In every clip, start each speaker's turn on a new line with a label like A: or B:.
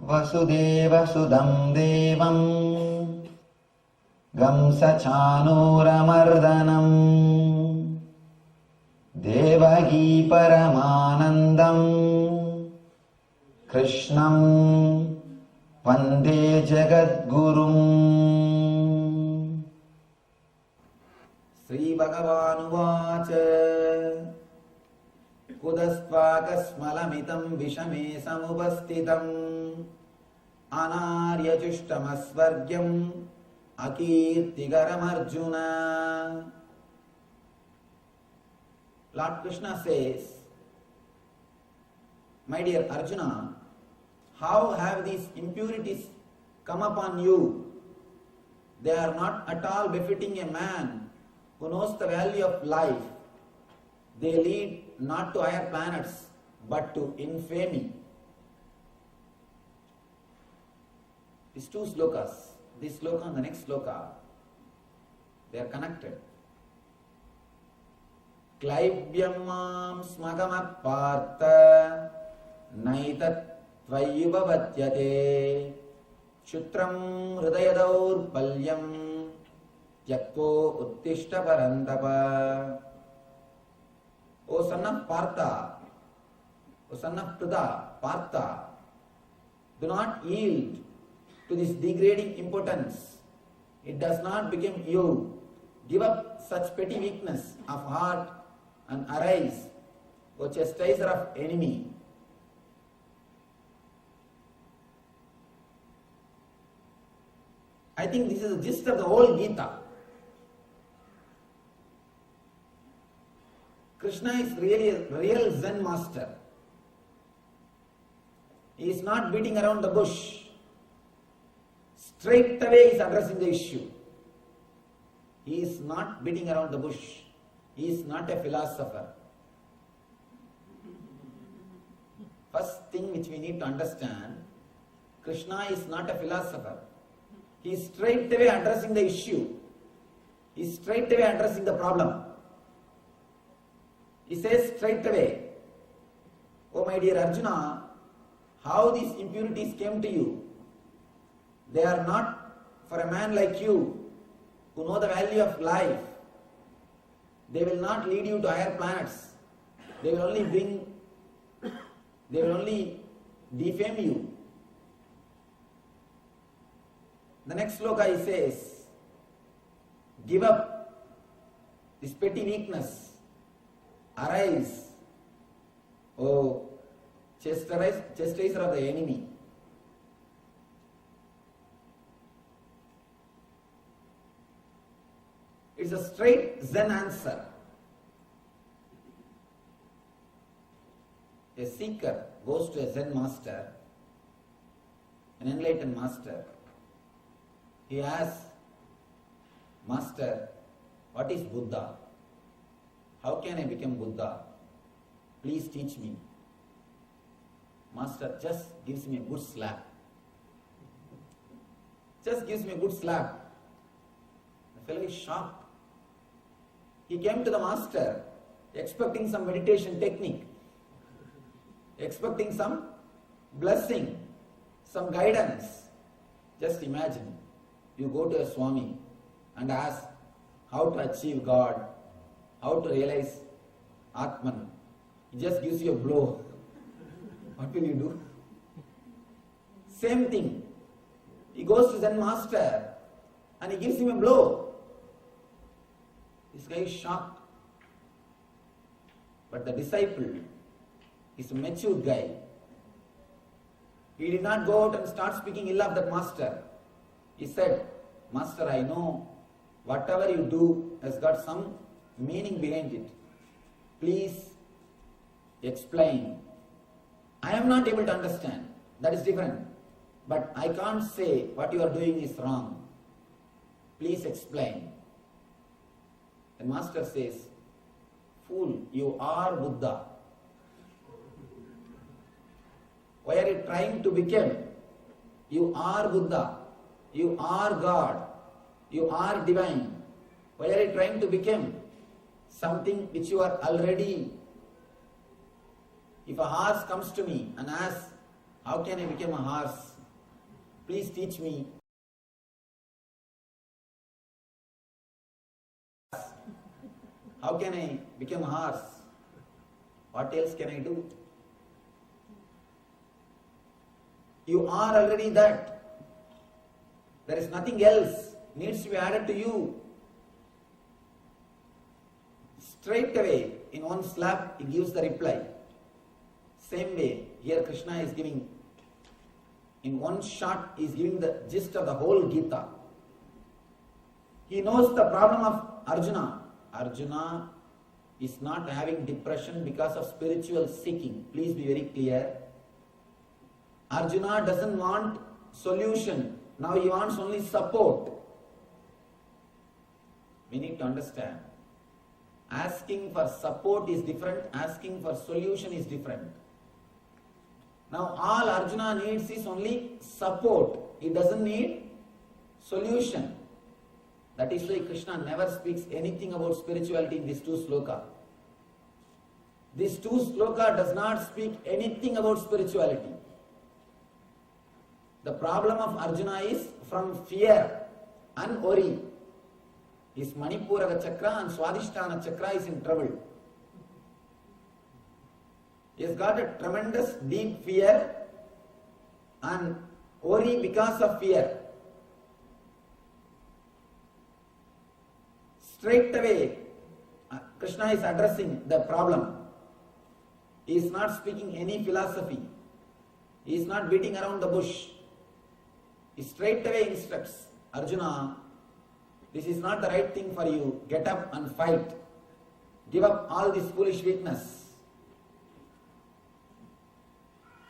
A: वसुदेवसुदं देवं कंसचाणूरमर्दनं देवकी परमानन्दं कृष्णं वन्दे जगद्गुरुम्। श्रीभगवानुवाच कुतस्त्वाकस्मलमितं विषमे समुपस्थितम् अनार्यजुष्टमस्वर्ग्यम् अकीर्तिकरमर्जुन. Lord Krishna says, my dear Arjuna, how have these impurities come upon you? They are not at all befitting a man who knows the value of life. They lead not to higher planets but to infamy. These two slokas, this sloka and the next sloka, they are connected. Klaibyam mam smagamat partha naitat tvayubhavatyate chutram hridayadaur palyam tyakvo uttishta parantapa. O son of Partha, O son of Pritha, Partha, do not yield to this degrading impotence. It does not become you. Give up such petty weakness of heart and arise, O chastiser of enemy. I think this is the gist of the whole Gita. Krishna is really a real Zen master. He is not beating around the bush. Straight away he is addressing the issue. He is not beating around the bush. He is not a philosopher. First thing which we need to understand, Krishna is not a philosopher. He is straight away addressing the issue. He is straight away addressing the problem. He says straight away, oh my dear Arjuna, how these impurities came to you? They are not for a man like you who know the value of life. They will not lead you to higher planets. They will only defame you. The next sloka he says, give up this petty weakness. Arise, O chastiser of the enemy. It's a straight Zen answer. A seeker goes to a Zen master, an enlightened master. He asks, Master, what is Buddha? How can I become Buddha? Please teach me. Master just gives me a good slap. Just gives me a good slap. The fellow is shocked. He came to the master expecting some meditation technique, expecting some blessing, some guidance. Just imagine, you go to a Swami and ask how to achieve God, how to realize Atman. He just gives you a blow. What will you do? Same thing. He goes to Zen master and he gives him a blow. This guy is shocked. But the disciple is a mature guy. He did not go out and start speaking ill of that master. He said, Master, I know whatever you do has got some meaning behind it. Please explain. I am not able to understand. That is different. But I can't say what you are doing is wrong. Please explain. The master says, Fool, you are Buddha. Why are you trying to become? You are Buddha. You are God. You are divine. Why are you trying to become something which you are already? If a horse comes to me and asks, how can I become a horse? Please teach me. How can I become a horse? What else can I do? You are already that. There is nothing else needs to be added to you. Straight away, in one slap, he gives the reply. Same way, here Krishna is giving, in one shot, he is giving the gist of the whole Gita. He knows the problem of Arjuna. Arjuna is not having depression because of spiritual seeking. Please be very clear. Arjuna doesn't want solution. Now he wants only support. We need to understand. Asking for support is different. Asking for solution is different. Now all Arjuna needs is only support. He doesn't need solution. That is why Krishna never speaks anything about spirituality in these two sloka. These two sloka does not speak anything about spirituality. The problem of Arjuna is from fear and worry. His Manipuraka chakra and Swadhisthana chakra is in trouble. He has got a tremendous deep fear and worry because of fear. Straight away, Krishna is addressing the problem. He is not speaking any philosophy. He is not beating around the bush. He straight away instructs Arjuna, this is not the right thing for you. Get up and fight. Give up all this foolish weakness.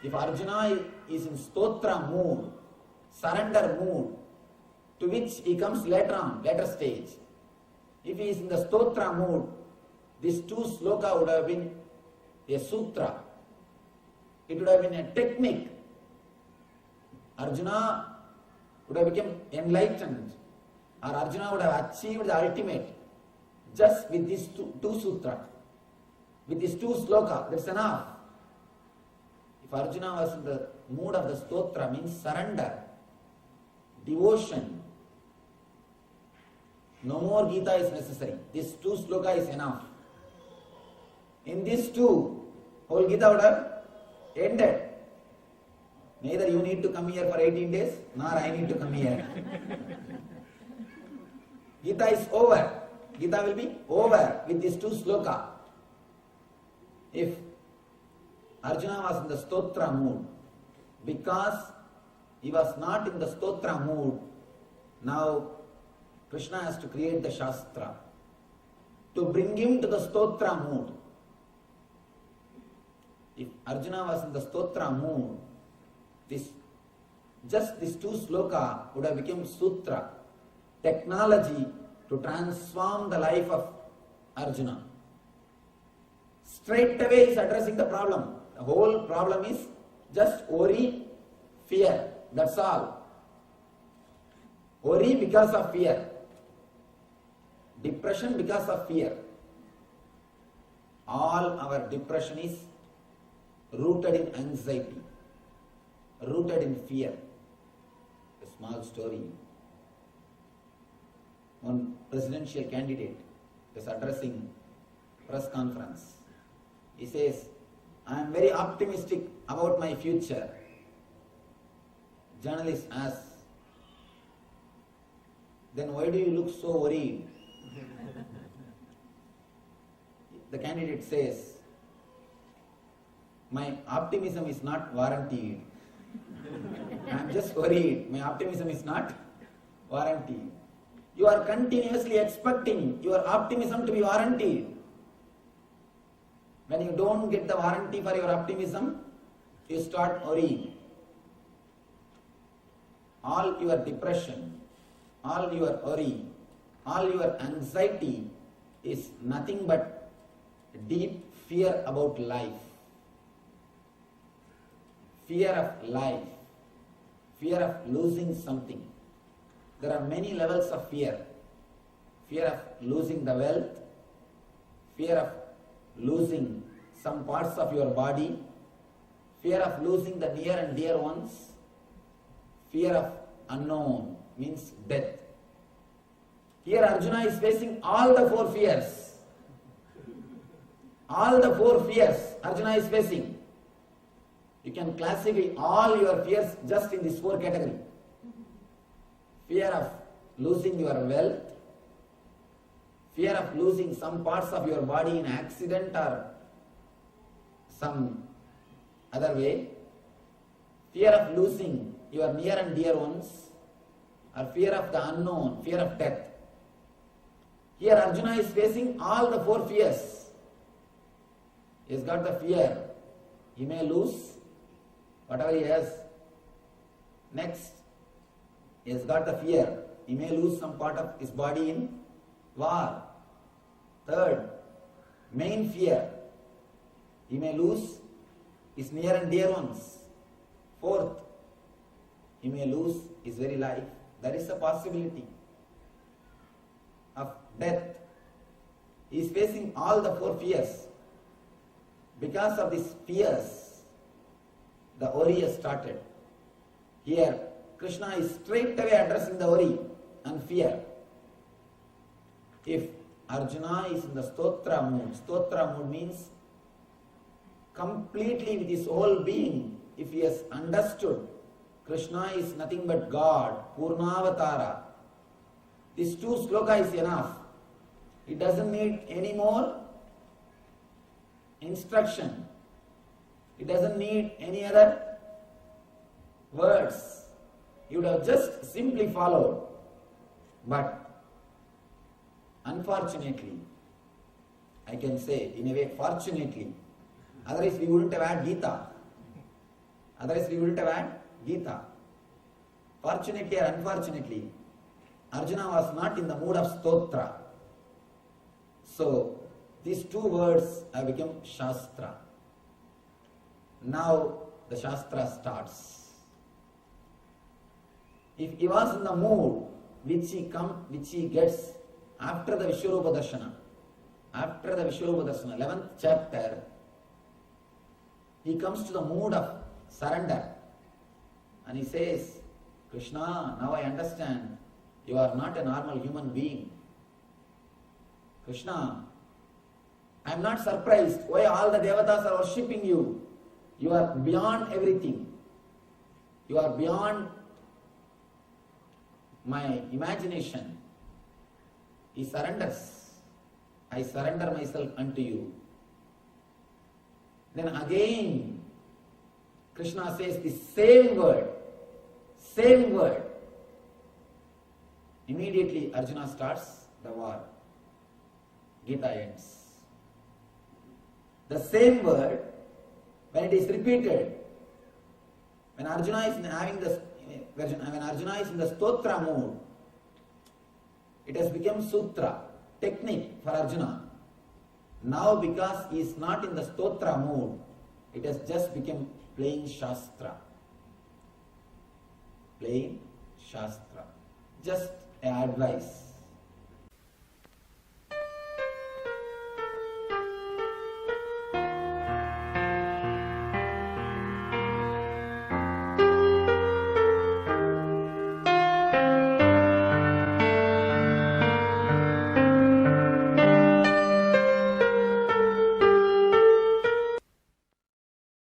A: If Arjuna is in stotra mood, surrender mood, to which he comes later on, later stage. If he is in the stotra mood, these two sloka would have been a sutra. It would have been a technique. Arjuna would have become enlightened, or Arjuna would have achieved the ultimate just with these two sutra, with these two sloka. That's enough. If Arjuna was in the mood of the stotra, means surrender, devotion, no more Gita is necessary. This two sloka is enough. In these two, whole Gita would have ended. Neither you need to come here for 18 days, nor I need to come here. Gita is over. Gita will be over with these two sloka. If Arjuna was in the stotra mood, because he was not in the stotra mood, now Krishna has to create the Shastra to bring him to the stotra mood. If Arjuna was in the stotra mood, just these two sloka would have become sutra, technology to transform the life of Arjuna. Straight away he is addressing the problem. The whole problem is just worry, fear. That's all. Worry because of fear. Depression because of fear. All our depression is rooted in anxiety, rooted in fear. A small story. One presidential candidate is addressing press conference. He says, I am very optimistic about my future. Journalist asks, then why do you look so worried? The candidate says, my optimism is not warranted. I am just worried. My optimism is not warranted. You are continuously expecting your optimism to be warranted. When you don't get the warranty for your optimism, you start worrying. All your depression, all your worry, all your anxiety is nothing but deep fear about life. Fear of life, fear of losing something. There are many levels of fear. Fear of losing the wealth, fear of losing some parts of your body, fear of losing the near and dear ones, fear of unknown means death. Here Arjuna is facing all the four fears. All the four fears Arjuna is facing. You can classify all your fears just in these four categories. Fear of losing your wealth, fear of losing some parts of your body in accident or some other way, fear of losing your near and dear ones, or fear of the unknown, fear of death. Here Arjuna is facing all the four fears. He has got the fear, he may lose whatever he has. Next, he has got the fear, he may lose some part of his body in war. Third, main fear, he may lose his near and dear ones. Fourth, he may lose his very life. There is a possibility of death. He is facing all the four fears. Because of these fears, the worry has started. Here, Krishna is straight away addressing the worry and fear. If Arjuna is in the stotra mood means completely with his whole being, if he has understood Krishna is nothing but God, Purnavatara, this two sloka is enough. He doesn't need any more instruction. He doesn't need any other words. He would have just simply followed. But unfortunately, I can say in a way fortunately, otherwise we wouldn't have had Gita. Fortunately or unfortunately, Arjuna was not in the mood of stotra. So, these two words have become Shastra. Now, the Shastra starts. If he was in the mood which he gets after the Vishwarupa Darshana, 11th chapter, he comes to the mood of surrender. And he says, Krishna, now I understand you are not a normal human being. Krishna, I am not surprised why all the devatas are worshipping you. You are beyond everything. You are beyond my imagination. He surrenders. I surrender myself unto you. Then again, Krishna says the same word. Immediately Arjuna starts the war. Gita ends. The same word, when it is repeated, when Arjuna is in the stotra mood, it has become sutra, technique for Arjuna. Now because he is not in the stotra mood, it has just become plain Shastra. Just an advice.